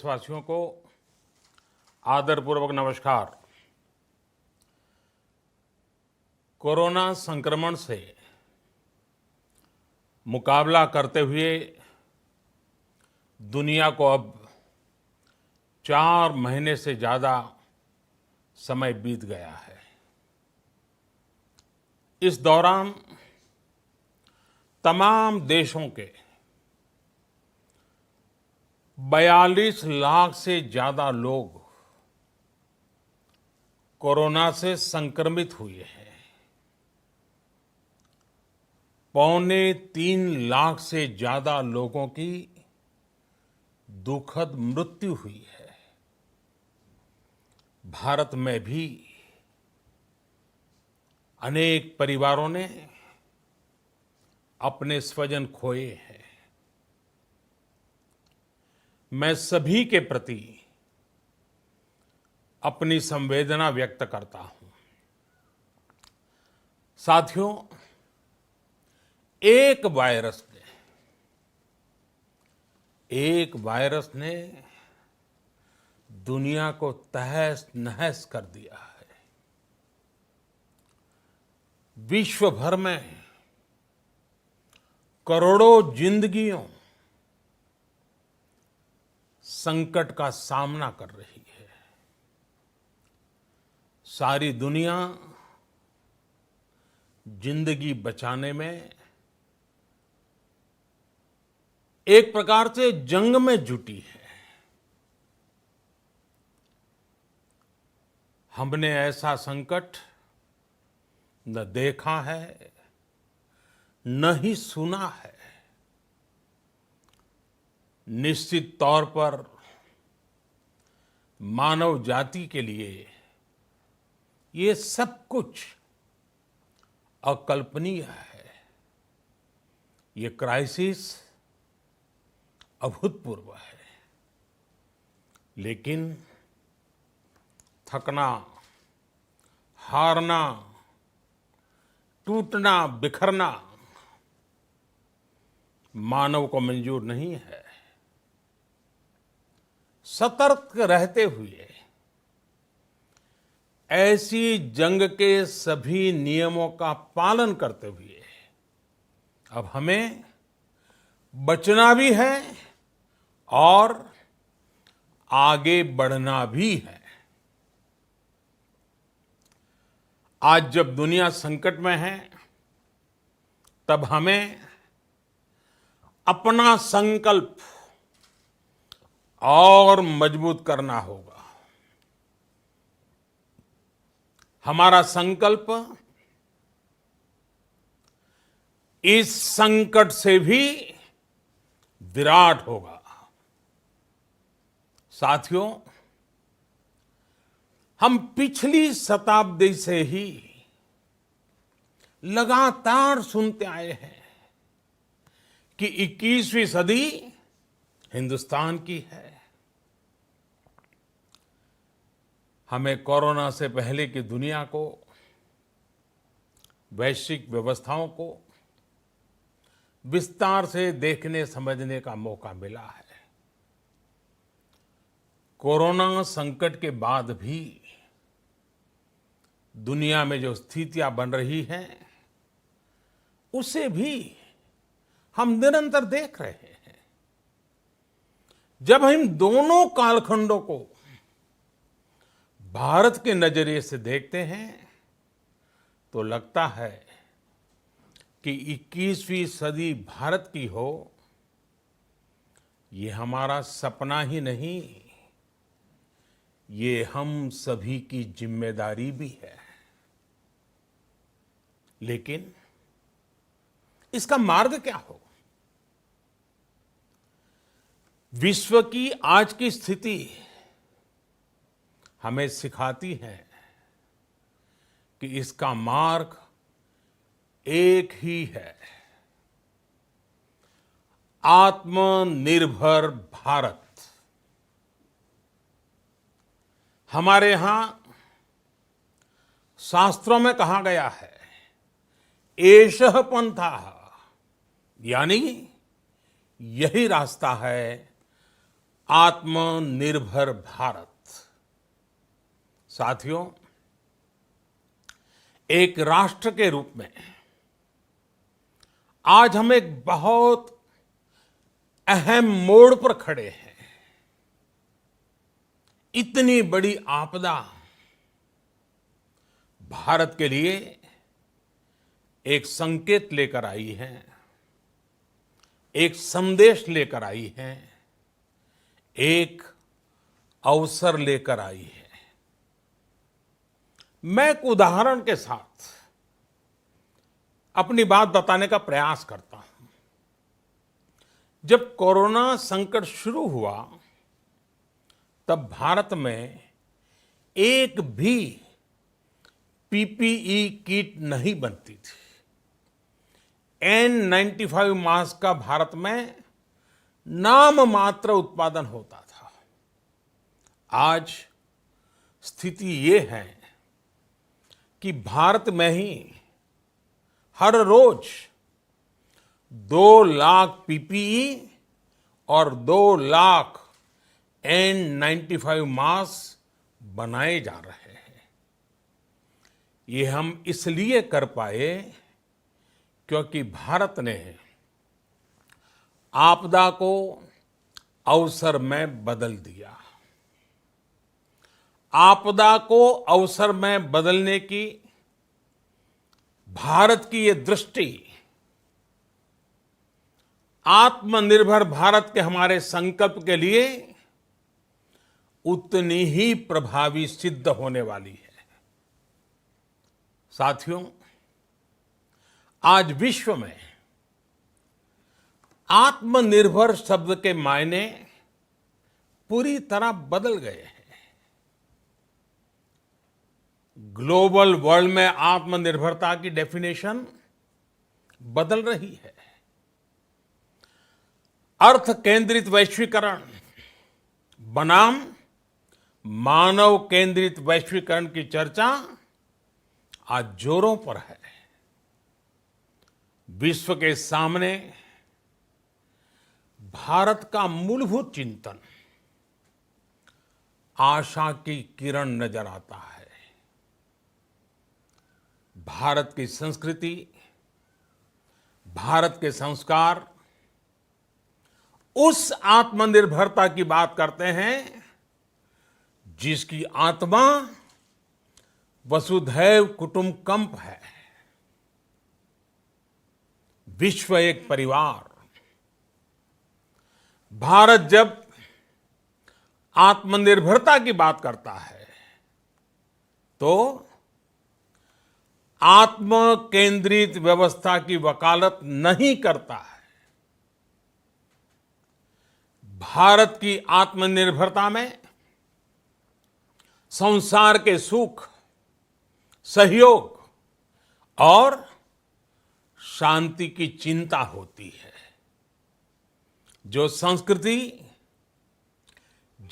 देशवासियों को आदरपूर्वक नमस्कार। कोरोना संक्रमण से मुकाबला करते हुए दुनिया को अब 4 महीने से ज़्यादा समय बीत गया है। इस दौरान तमाम देशों के 42 लाख से ज़्यादा लोग कोरोना से संक्रमित हुए हैं। 2.25 लाख से ज़्यादा लोगों की दुखद मृत्यु हुई है। भारत में भी अनेक परिवारों ने अपने स्वजन खोए हैं। मैं सभी के प्रति अपनी संवेदना व्यक्त करता हूं। साथियों, एक वायरस ने दुनिया को तहस नहस कर दिया है। विश्व भर में करोड़ों जिंदगियों संकट का सामना कर रही है। सारी दुनिया जिंदगी बचाने में एक प्रकार से जंग में जुटी है। हमने ऐसा संकट न देखा है, न ही सुना है। निश्चित तौर पर मानव जाति के लिए ये सब कुछ अकल्पनीय है। ये क्राइसिस अभूतपूर्व है। लेकिन थकना, हारना, टूटना, बिखरना मानव को मंजूर नहीं है। सतर्क रहते हुए ऐसी जंग के सभी नियमों का पालन करते हुए अब हमें बचना भी है और आगे बढ़ना भी है। आज जब दुनिया संकट में है, तब हमें अपना संकल्प और मजबूत करना होगा। हमारा संकल्प इस संकट से भी विराट होगा। साथियों, हम पिछली शताब्दी से ही लगातार सुनते आए हैं कि 21वीं सदी हिंदुस्तान की है। हमें कोरोना से पहले की दुनिया को, वैश्विक व्यवस्थाओं को विस्तार से देखने समझने का मौका मिला है। कोरोना संकट के बाद भी दुनिया में जो स्थितियां बन रही हैं, उसे भी हम निरंतर देख रहे हैं। जब हम दोनों कालखंडों को भारत के नजरिए से देखते हैं, तो लगता है कि 21वीं सदी भारत की हो, ये हमारा सपना ही नहीं, ये हम सभी की जिम्मेदारी भी है। लेकिन इसका मार्ग क्या हो? विश्व की आज की स्थिति हमें सिखाती है कि इसका मार्ग एक ही है, आत्मनिर्भर भारत। हमारे यहां शास्त्रों में कहा गया है, एषः पंथः, यानी यही रास्ता है आत्मनिर्भर भारत। साथियों, एक राष्ट्र के रूप में आज हम एक बहुत अहम मोड़ पर खड़े हैं। इतनी बड़ी आपदा भारत के लिए एक संकेत लेकर आई है, एक संदेश लेकर आई है, एक अवसर लेकर आई है। मैं एक उदाहरण के साथ अपनी बात बताने का प्रयास करता हूं। जब कोरोना संकट शुरू हुआ तब भारत में एक भी पीपीई किट नहीं बनती थी। N95 मास्क का भारत में नाम मात्र उत्पादन होता था। आज स्थिति ये है कि भारत में ही हर रोज 2 लाख पीपीई और 2 लाख N95 मास्क बनाए जा रहे हैं। ये हम इसलिए कर पाए क्योंकि भारत ने आपदा को अवसर में बदल दिया। आपदा को अवसर में बदलने की भारत की ये दृष्टि आत्मनिर्भर भारत के हमारे संकल्प के लिए उतनी ही प्रभावी सिद्ध होने वाली है। साथियों, आज विश्व में आत्मनिर्भर शब्द के मायने पूरी तरह बदल गए हैं। ग्लोबल वर्ल्ड में आत्मनिर्भरता की डेफिनेशन बदल रही है। अर्थ केंद्रित वैश्वीकरण बनाम मानव केंद्रित वैश्वीकरण की चर्चा आज जोरों पर है। विश्व के सामने भारत का मूलभूत चिंतन आशा की किरण नजर आता है। भारत की संस्कृति, भारत के संस्कार उस आत्मनिर्भरता की बात करते हैं जिसकी आत्मा वसुधैव कुटुंबकम है। विश्व एक परिवार। भारत जब आत्मनिर्भरता की बात करता है तो आत्म केंद्रित व्यवस्था की वकालत नहीं करता है। भारत की आत्मनिर्भरता में संसार के सुख, सहयोग और शांति की चिंता होती है। जो संस्कृति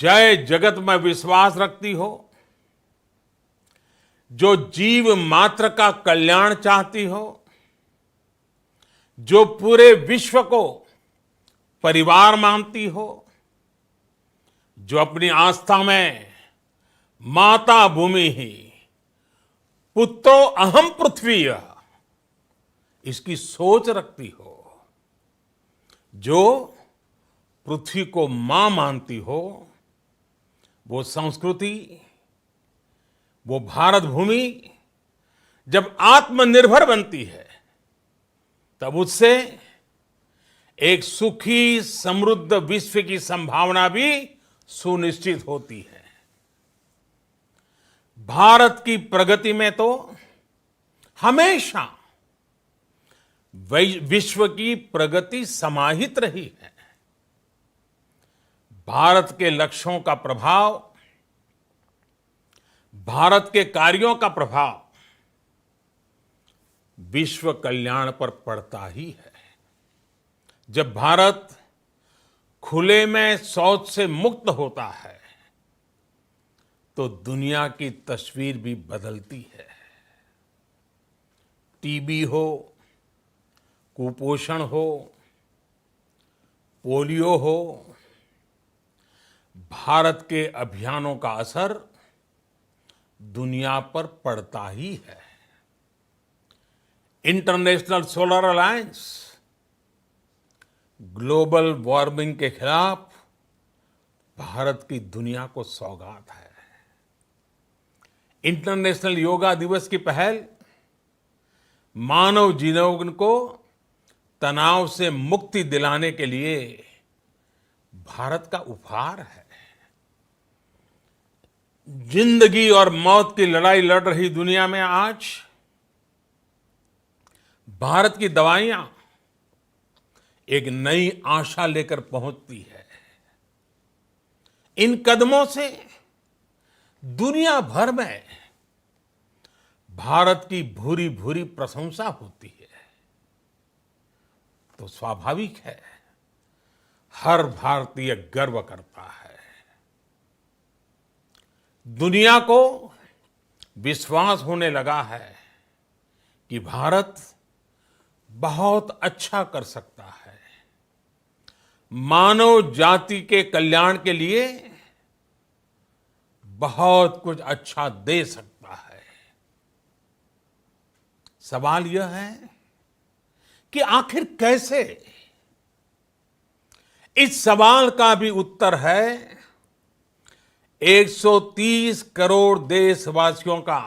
जय जगत में विश्वास रखती हो, जो जीव मात्र का कल्याण चाहती हो, जो पूरे विश्व को परिवार मानती हो, जो अपनी आस्था में माता भूमि ही पुत्रो अहम पृथ्वी इसकी सोच रखती हो, जो पृथ्वी को मां मानती हो, वो संस्कृति, वो भारत भूमि जब आत्मनिर्भर बनती है तब उससे एक सुखी समृद्ध विश्व की संभावना भी सुनिश्चित होती है। भारत की प्रगति में तो हमेशा विश्व की प्रगति समाहित रही है। भारत के लक्ष्यों का प्रभाव, भारत के कार्यों का प्रभाव विश्व कल्याण पर पड़ता ही है। जब भारत खुले में शौच से मुक्त होता है तो दुनिया की तस्वीर भी बदलती है। टीबी हो, कुपोषण हो, पोलियो हो, भारत के अभियानों का असर दुनिया पर पड़ता ही है। International solar alliance global warming के खिलाफ भारत की दुनिया को सौगात है। इंटरनेशनल योगा दिवस की पहल मानव जीवन को तनाव से मुक्ति दिलाने के लिए भारत का उपहार है। जिंदगी और मौत की लड़ाई लड़ रही दुनिया में आज भारत की दवाइयां एक नई आशा लेकर पहुंचती है। इन कदमों से दुनिया भर में भारत की भूरी भूरी प्रशंसा होती है। तो स्वाभाविक है, हर भारतीय गर्व करता है। दुनिया को विश्वास होने लगा है कि भारत बहुत अच्छा कर सकता है, मानव जाति के कल्याण के लिए बहुत कुछ अच्छा दे सकता है। सवाल यह है कि आखिर कैसे? इस सवाल का भी उत्तर है 130 करोड़ देशवासियों का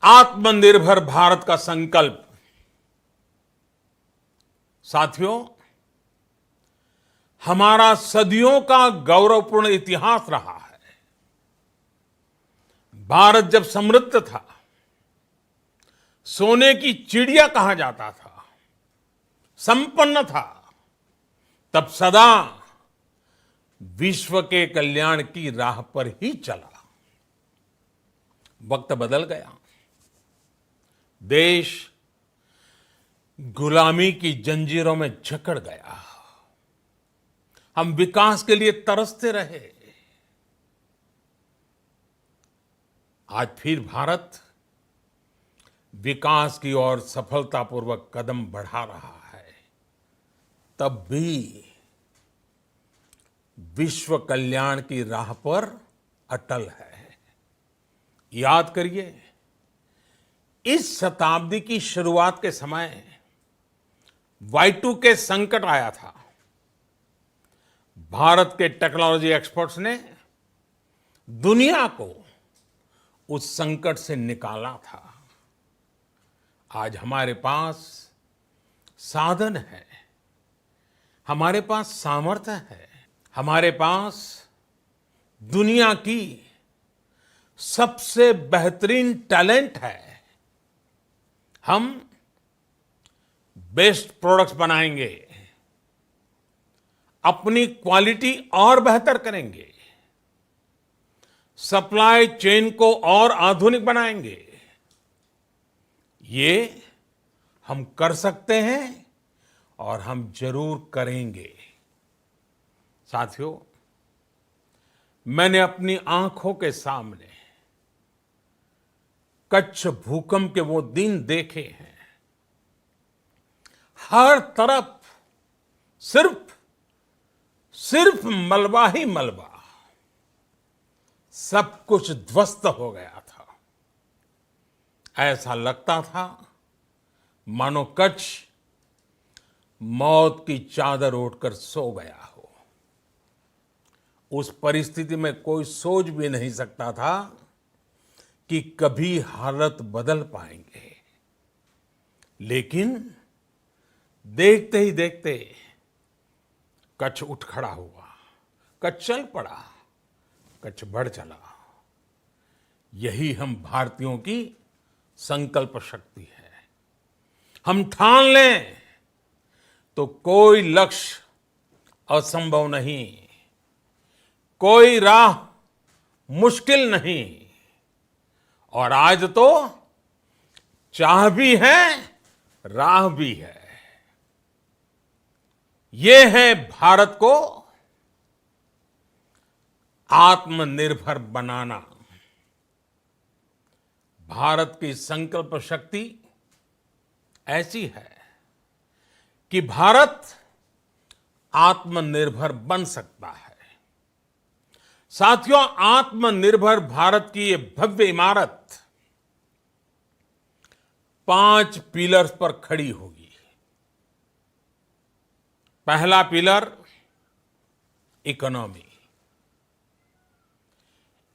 आत्मनिर्भर भारत का संकल्प। साथियों, हमारा सदियों का गौरवपूर्ण इतिहास रहा है। भारत जब समृद्ध था, सोने की चिड़िया कहा जाता था, संपन्न था, तब सदा विश्व के कल्याण की राह पर ही चला। वक्त बदल गया, देश गुलामी की जंजीरों में जकड़ गया। हम विकास के लिए तरसते रहे। आज फिर भारत विकास की ओर सफलतापूर्वक कदम बढ़ा रहा है। तब भी विश्व कल्याण की राह पर अटल है। याद करिए, इस शताब्दी की शुरुआत के समय Y2K संकट आया था। भारत के टेक्नोलॉजी एक्सपर्ट्स ने दुनिया को उस संकट से निकाला था। आज हमारे पास साधन है, हमारे पास सामर्थ्य है, हमारे पास दुनिया की सबसे बेहतरीन टैलेंट है। हम बेस्ट प्रोडक्ट्स बनाएंगे, अपनी क्वालिटी और बेहतर करेंगे, सप्लाई चेन को और आधुनिक बनाएंगे। ये हम कर सकते हैं और हम जरूर करेंगे। साथियों, मैंने अपनी आंखों के सामने कच्छ भूकंप के वो दिन देखे हैं। हर तरफ सिर्फ मलबा ही मलबा, सब कुछ ध्वस्त हो गया था। ऐसा लगता था मानो कच्छ मौत की चादर ओढ़कर सो गया हो। उस परिस्थिति में कोई सोच भी नहीं सकता था कि कभी हालत बदल पाएंगे। लेकिन देखते ही देखते कच्छ उठ खड़ा हुआ, कच्छ चल पड़ा, कच्छ बढ़ चला। यही हम भारतीयों की संकल्प शक्ति है। हम ठान लें तो कोई लक्ष्य असंभव नहीं, कोई राह मुश्किल नहीं। और आज तो चाह भी है, राह भी है। ये है भारत को आत्मनिर्भर बनाना। भारत की संकल्प शक्ति ऐसी है कि भारत आत्मनिर्भर बन सकता है। साथियों, आत्मनिर्भर भारत की ये भव्य इमारत 5 पिलर्स पर खड़ी होगी। पहला पिलर, इकोनॉमी।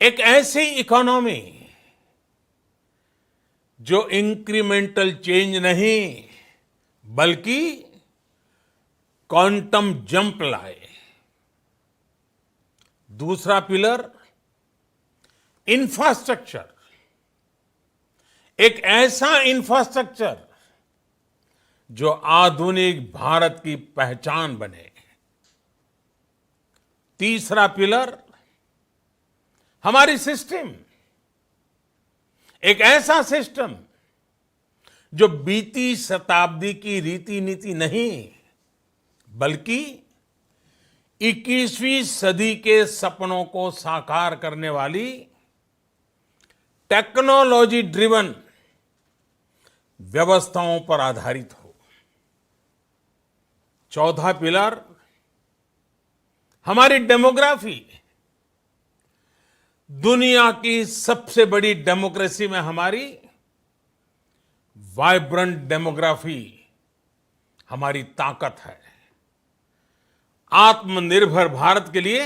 एक ऐसी इकोनॉमी जो इंक्रीमेंटल चेंज नहीं बल्कि क्वांटम जंप लाए। दूसरा पिलर, इंफ्रास्ट्रक्चर। एक ऐसा इंफ्रास्ट्रक्चर जो आधुनिक भारत की पहचान बने। तीसरा पिलर, हमारी सिस्टम। एक ऐसा सिस्टम जो बीती शताब्दी की रीति नीति नहीं बल्कि 21वीं सदी के सपनों को साकार करने वाली टेक्नोलॉजी ड्रिवन व्यवस्थाओं पर आधारित हो। चौथा पिलर, हमारी डेमोग्राफी। दुनिया की सबसे बड़ी डेमोक्रेसी में हमारी वाइब्रेंट डेमोग्राफी हमारी ताकत है। आत्मनिर्भर भारत के लिए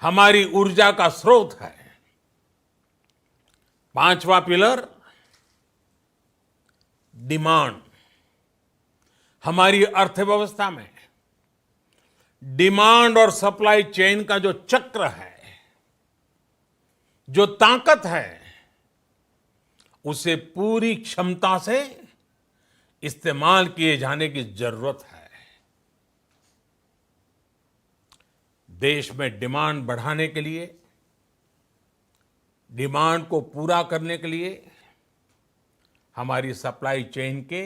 हमारी ऊर्जा का स्रोत है। पांचवा पिलर, डिमांड। हमारी अर्थव्यवस्था में डिमांड और सप्लाई चेन का जो चक्र है, जो ताकत है, उसे पूरी क्षमता से इस्तेमाल किए जाने की जरूरत है। देश में डिमांड बढ़ाने के लिए, डिमांड को पूरा करने के लिए हमारी सप्लाई चेन के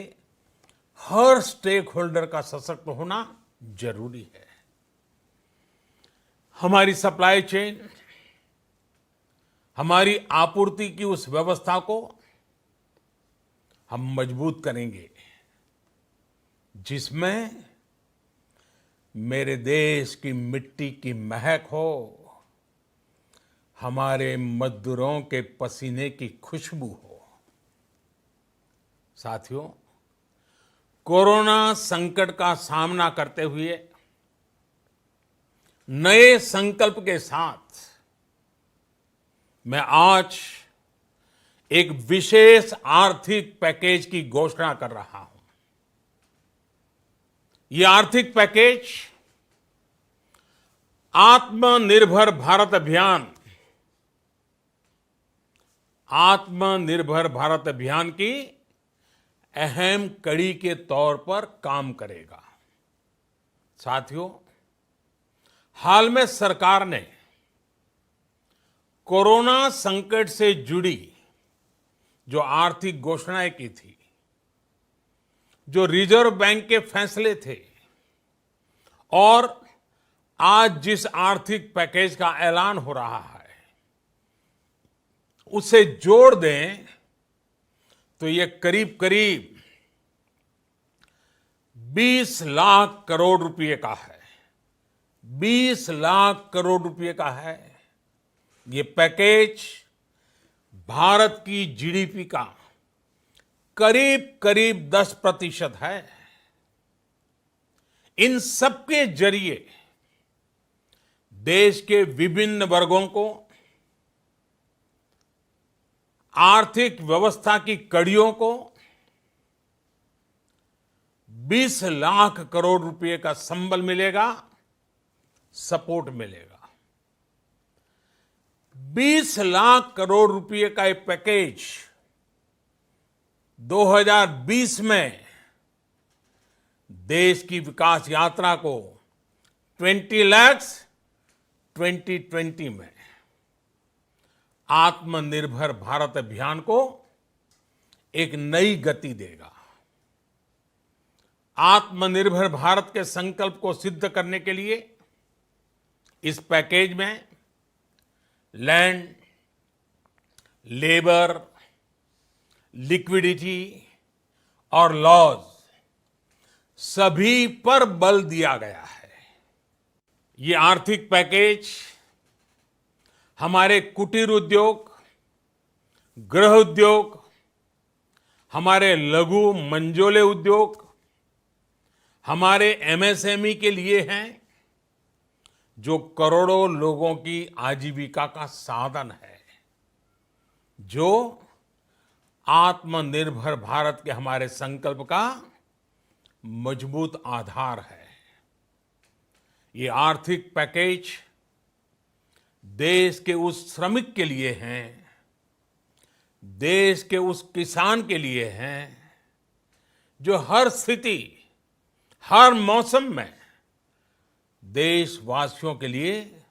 हर स्टेक होल्डर का सशक्त होना जरूरी है। हमारी सप्लाई चेन, हमारी आपूर्ति की उस व्यवस्था को हम मजबूत करेंगे जिसमें मेरे देश की मिट्टी की महक हो, हमारे मजदूरों के पसीने की खुशबू हो। साथियों, कोरोना संकट का सामना करते हुए नए संकल्प के साथ मैं आज एक विशेष आर्थिक पैकेज की घोषणा कर रहा हूं। यह आर्थिक पैकेज आत्मनिर्भर भारत अभियान, आत्मनिर्भर भारत अभियान की अहम कड़ी के तौर पर काम करेगा। साथियों, हाल में सरकार ने कोरोना संकट से जुड़ी जो आर्थिक घोषणाएं की थी, जो रिजर्व बैंक के फैसले थे और आज जिस आर्थिक पैकेज का ऐलान हो रहा है, उसे जोड़ दें तो ये करीब करीब 20 लाख करोड़ रुपए का है। 20 लाख करोड़ रुपए का है। ये पैकेज भारत की जीडीपी का करीब करीब 10% है। इन सबके जरिए देश के विभिन्न वर्गों को आर्थिक व्यवस्था की कड़ियों को 20 लाख करोड़ रुपए का संबल मिलेगा, सपोर्ट मिलेगा। 20 लाख करोड़ रुपए का ये पैकेज 2020 में देश की विकास यात्रा को 20 लाख 2020 में आत्मनिर्भर भारत अभियान को एक नई गति देगा। आत्मनिर्भर भारत के संकल्प को सिद्ध करने के लिए इस पैकेज में लैंड, लेबर, लिक्विडिटी और लॉज सभी पर बल दिया गया है। ये आर्थिक पैकेज हमारे कुटीर उद्योग, गृह उद्योग, हमारे लघु मंझोले उद्योग, हमारे एमएसएमई के लिए हैं, जो करोड़ों लोगों की आजीविका का साधन है, जो आत्मनिर्भर भारत के हमारे संकल्प का मजबूत आधार है। ये आर्थिक पैकेज देश के उस श्रमिक के लिए हैं, देश के उस किसान के लिए हैं, जो हर स्थिति, हर मौसम में देशवासियों के लिए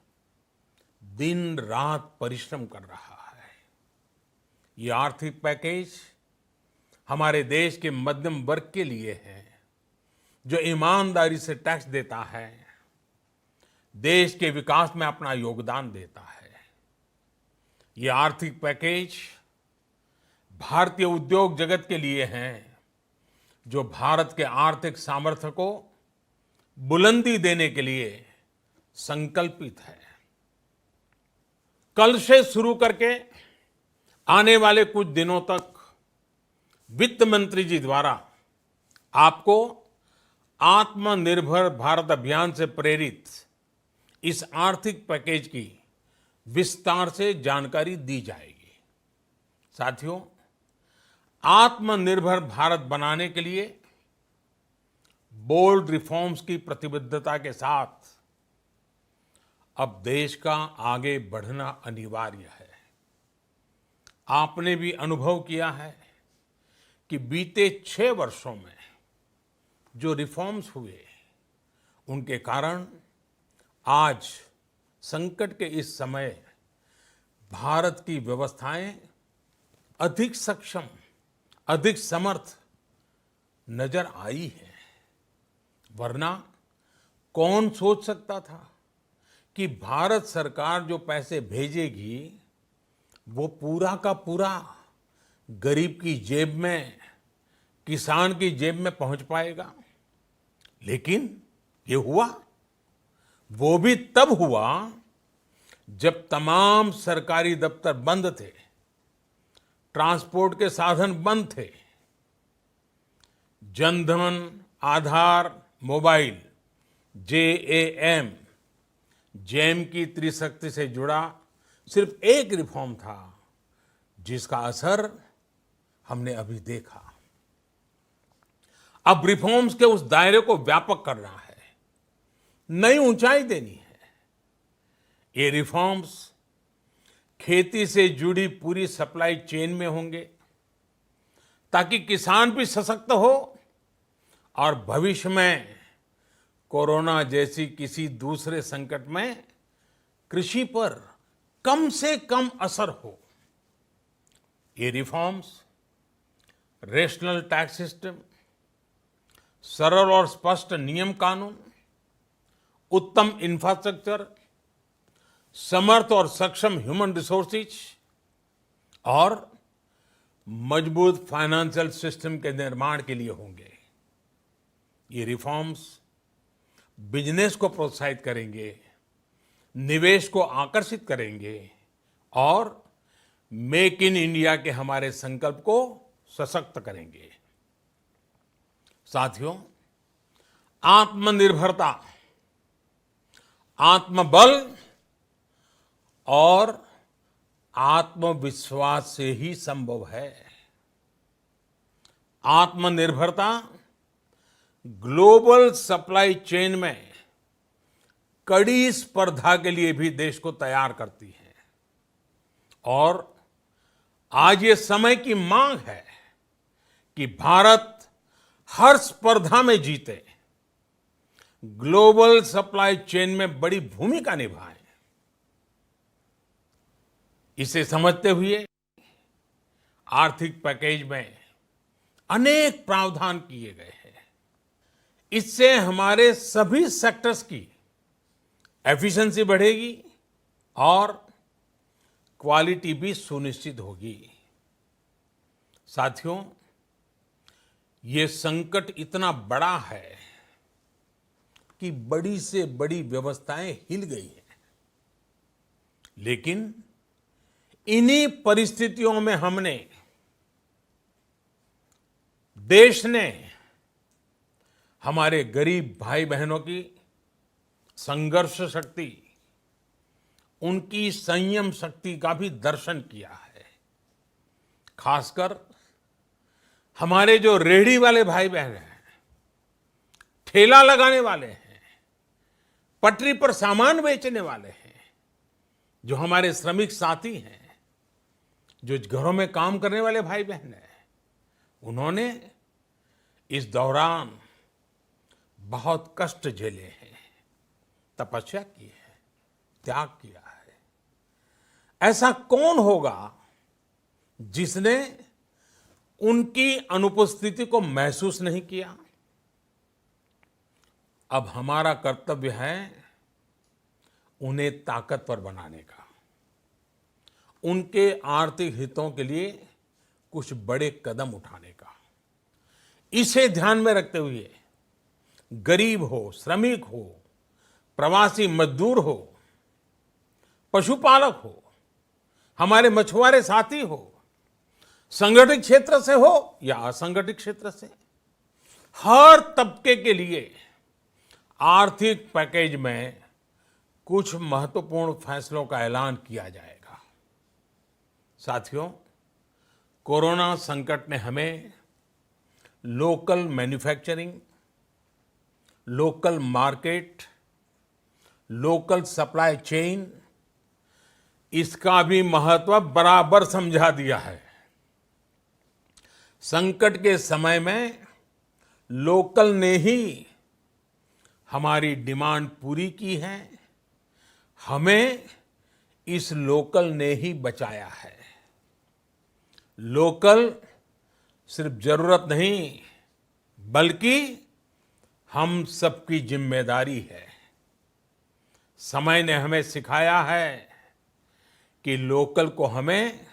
दिन रात परिश्रम कर रहा है। ये आर्थिक पैकेज हमारे देश के मध्यम वर्ग के लिए है, जो ईमानदारी से टैक्स देता है, देश के विकास में अपना योगदान देता है। ये आर्थिक पैकेज भारतीय उद्योग जगत के लिए हैं, जो भारत के आर्थिक सामर्थ्य को बुलंदी देने के लिए संकल्पित है। कल से शुरू करके आने वाले कुछ दिनों तक वित्त मंत्री जी द्वारा आपको आत्मनिर्भर भारत अभियान से प्रेरित इस आर्थिक पैकेज की विस्तार से जानकारी दी जाएगी। साथियों, आत्मनिर्भर भारत बनाने के लिए बोल्ड रिफॉर्म्स की प्रतिबद्धता के साथ अब देश का आगे बढ़ना अनिवार्य है। आपने भी अनुभव किया है कि बीते 6 वर्षों में जो रिफॉर्म्स हुए, उनके कारण आज संकट के इस समय भारत की व्यवस्थाएं अधिक सक्षम, अधिक समर्थ नजर आई है। वरना कौन सोच सकता था कि भारत सरकार जो पैसे भेजेगी वो पूरा का पूरा गरीब की जेब में, किसान की जेब में पहुंच पाएगा। लेकिन ये हुआ। वो भी तब हुआ जब तमाम सरकारी दफ्तर बंद थे, ट्रांसपोर्ट के साधन बंद थे। जनधन, आधार, मोबाइल, जेएएम, जैम की त्रिशक्ति से जुड़ा सिर्फ एक रिफॉर्म था, जिसका असर हमने अभी देखा। अब रिफॉर्म्स के उस दायरे को व्यापक करना है, नई ऊंचाई देनी है। ये रिफॉर्म्स खेती से जुड़ी पूरी सप्लाई चेन में होंगे, ताकि किसान भी सशक्त हो और भविष्य में कोरोना जैसी किसी दूसरे संकट में कृषि पर कम से कम असर हो। ये रिफॉर्म्स रेशनल टैक्स सिस्टम, सरल और स्पष्ट नियम कानून, उत्तम इंफ्रास्ट्रक्चर, समर्थ और सक्षम ह्यूमन रिसोर्सेज और मजबूत फाइनेंशियल सिस्टम के निर्माण के लिए होंगे। ये रिफॉर्म्स बिजनेस को प्रोत्साहित करेंगे, निवेश को आकर्षित करेंगे और मेक इन इंडिया के हमारे संकल्प को सशक्त करेंगे। साथियों, आत्मनिर्भरता, आत्मबल और आत्मविश्वास से ही संभव है। आत्मनिर्भरता ग्लोबल सप्लाई चेन में कड़ी स्पर्धा के लिए भी देश को तैयार करती है और आज ये समय की मांग है कि भारत हर स्पर्धा में जीते, ग्लोबल सप्लाई चेन में बड़ी भूमिका निभाए। इसे समझते हुए आर्थिक पैकेज में अनेक प्रावधान किए गए हैं। इससे हमारे सभी सेक्टर्स की एफिशिएंसी बढ़ेगी और क्वालिटी भी सुनिश्चित होगी। साथियों, ये संकट इतना बड़ा है कि बड़ी से बड़ी व्यवस्थाएं हिल गई हैं। लेकिन इन्हीं परिस्थितियों में हमने, देश ने हमारे गरीब भाई बहनों की संघर्ष शक्ति, उनकी संयम शक्ति का भी दर्शन किया है। खासकर हमारे जो रेहड़ी वाले भाई बहन हैं, ठेला लगाने वाले हैं, पटरी पर सामान बेचने वाले हैं, जो हमारे श्रमिक साथी हैं, जो घरों में काम करने वाले भाई बहन हैं, उन्होंने इस दौरान बहुत कष्ट झेले हैं, तपस्या की है, त्याग किया है। ऐसा कौन होगा जिसने उनकी अनुपस्थिति को महसूस नहीं किया? अब हमारा कर्तव्य है उन्हें ताकतवर बनाने का, उनके आर्थिक हितों के लिए कुछ बड़े कदम उठाने का। इसे ध्यान में रखते हुए गरीब हो, श्रमिक हो, प्रवासी मजदूर हो, पशुपालक हो, हमारे मछुआरे साथी हो, संगठित क्षेत्र से हो या असंगठित क्षेत्र से, हर तबके के लिए आर्थिक पैकेज में कुछ महत्वपूर्ण फैसलों का ऐलान किया जाएगा। साथियों, कोरोना संकट ने हमें local manufacturing, local market, local supply chain, इसका भी महत्व बराबर समझा दिया है। संकट के समय में लोकल ने ही हमारी डिमांड पूरी की है, हमें इस लोकल ने ही बचाया है। लोकल सिर्फ जरूरत नहीं, बल्कि हम सबकी जिम्मेदारी है। समय ने हमें सिखाया है कि लोकल को हमें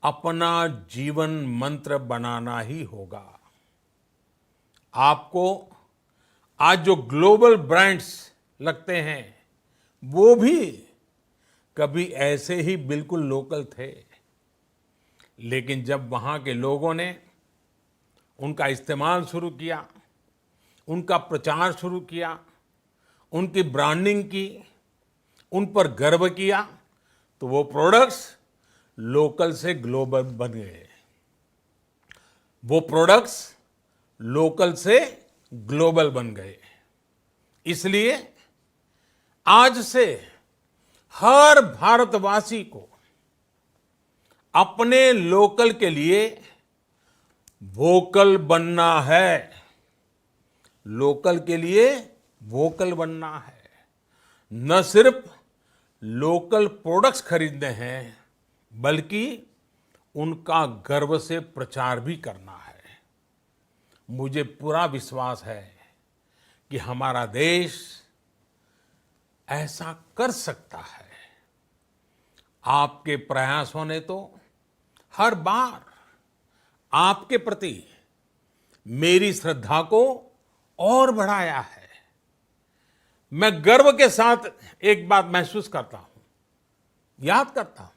अपना जीवन मंत्र बनाना ही होगा। आपको आज जो ग्लोबल ब्रांड्स लगते हैं, वो भी कभी ऐसे ही बिल्कुल लोकल थे, लेकिन जब वहाँ के लोगों ने उनका इस्तेमाल शुरू किया, उनका प्रचार शुरू किया, उनकी ब्रांडिंग की, उन पर गर्व किया, तो वो प्रोडक्ट्स लोकल से ग्लोबल बन गए। वो प्रोडक्ट्स लोकल से ग्लोबल बन गए। इसलिए आज से हर भारतवासी को अपने लोकल के लिए वोकल बनना है। लोकल के लिए वोकल बनना है। न सिर्फ लोकल प्रोडक्ट्स खरीदने हैं, बल्कि उनका गर्व से प्रचार भी करना है। मुझे पूरा विश्वास है कि हमारा देश ऐसा कर सकता है। आपके प्रयासों ने तो हर बार आपके प्रति मेरी श्रद्धा को और बढ़ाया है। मैं गर्व के साथ एक बात महसूस करता हूं, याद करता हूं,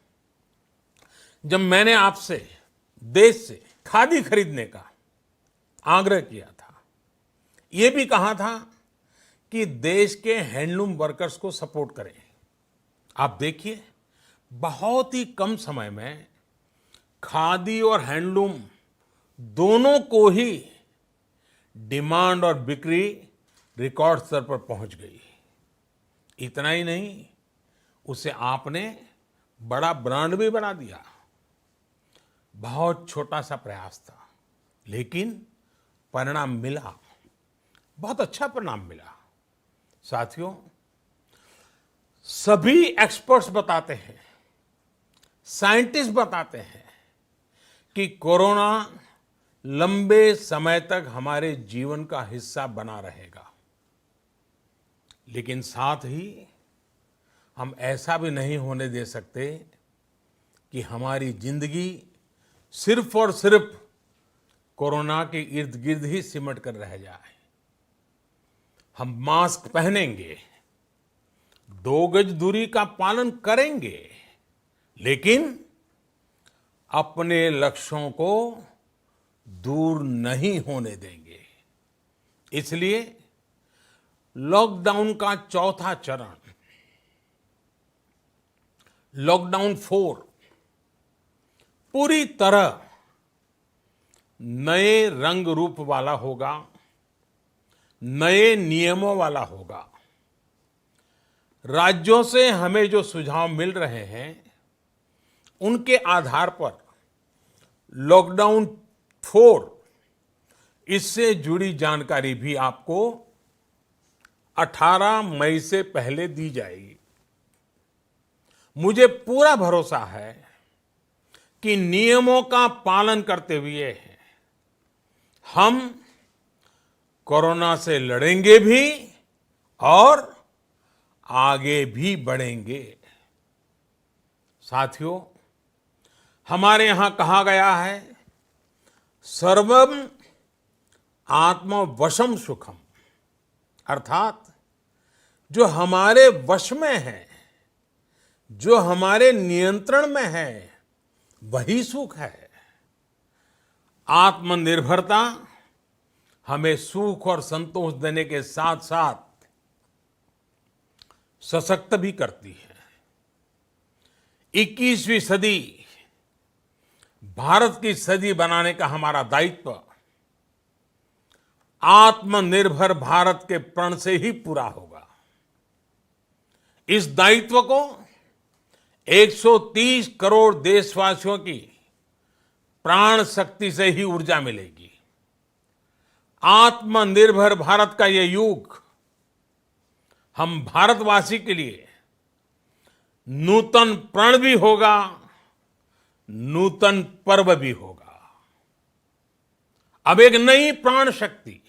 जब मैंने आपसे देश से खादी खरीदने का आग्रह किया था, ये भी कहा था कि देश के हैंडलूम वर्कर्स को सपोर्ट करें। आप देखिए, बहुत ही कम समय में खादी और हैंडलूम दोनों को ही डिमांड और बिक्री रिकॉर्ड स्तर पर पहुंच गई। इतना ही नहीं, उसे आपने बड़ा ब्रांड भी बना दिया। बहुत छोटा सा प्रयास था, लेकिन परिणाम मिला, बहुत अच्छा परिणाम मिला। साथियों, सभी एक्सपर्ट्स बताते हैं, साइंटिस्ट बताते हैं कि कोरोना लंबे समय तक हमारे जीवन का हिस्सा बना रहेगा। लेकिन साथ ही हम ऐसा भी नहीं होने दे सकते कि हमारी जिंदगी सिर्फ और सिर्फ कोरोना के इर्द गिर्द ही सिमट कर रह जाए। हम मास्क पहनेंगे, 2 गज दूरी का पालन करेंगे, लेकिन अपने लक्ष्यों को दूर नहीं होने देंगे। इसलिए लॉकडाउन का चौथा चरण, लॉकडाउन 4, पूरी तरह नए रंग रूप वाला होगा, नए नियमों वाला होगा। राज्यों से हमें जो सुझाव मिल रहे हैं, उनके आधार पर लॉकडाउन 4, इससे जुड़ी जानकारी भी आपको 18 मई से पहले दी जाएगी। मुझे पूरा भरोसा है कि नियमों का पालन करते हुए हम कोरोना से लड़ेंगे भी और आगे भी बढ़ेंगे। साथियों, हमारे यहां कहा गया है, सर्वम आत्मवशम सुखम, अर्थात जो हमारे वश में है, जो हमारे नियंत्रण में है, वही सुख है। आत्मनिर्भरता हमें सुख और संतोष देने के साथ साथ सशक्त भी करती है। 21वीं सदी भारत की सदी बनाने का हमारा दायित्व आत्मनिर्भर भारत के प्रण से ही पूरा होगा। इस दायित्व को 130 करोड़ देशवासियों की प्राण शक्ति से ही ऊर्जा मिलेगी। आत्मनिर्भर भारत का यह युग हम भारतवासी के लिए नूतन प्रण भी होगा, नूतन पर्व भी होगा। अब एक नई प्राण शक्ति,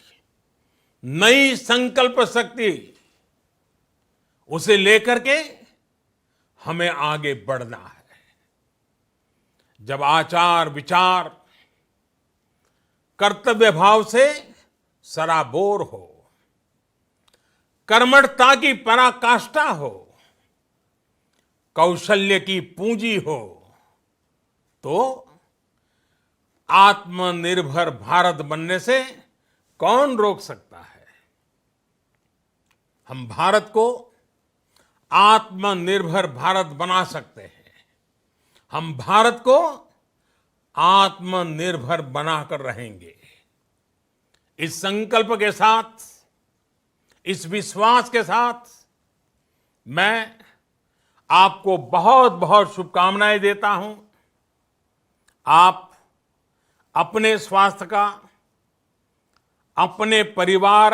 नई संकल्प शक्ति, उसे लेकर के हमें आगे बढ़ना है। जब आचार विचार कर्तव्य भाव से सराबोर हो, कर्मठता की पराकाष्ठा हो, कौशल्य की पूंजी हो, तो आत्मनिर्भर भारत बनने से कौन रोक सकता है। हम भारत को आत्मनिर्भर भारत बना सकते हैं। हम भारत को आत्मनिर्भर बनाकर रहेंगे। इस संकल्प के साथ, इस विश्वास के साथ मैं आपको बहुत बहुत शुभकामनाएं देता हूं। आप अपने स्वास्थ्य का, अपने परिवार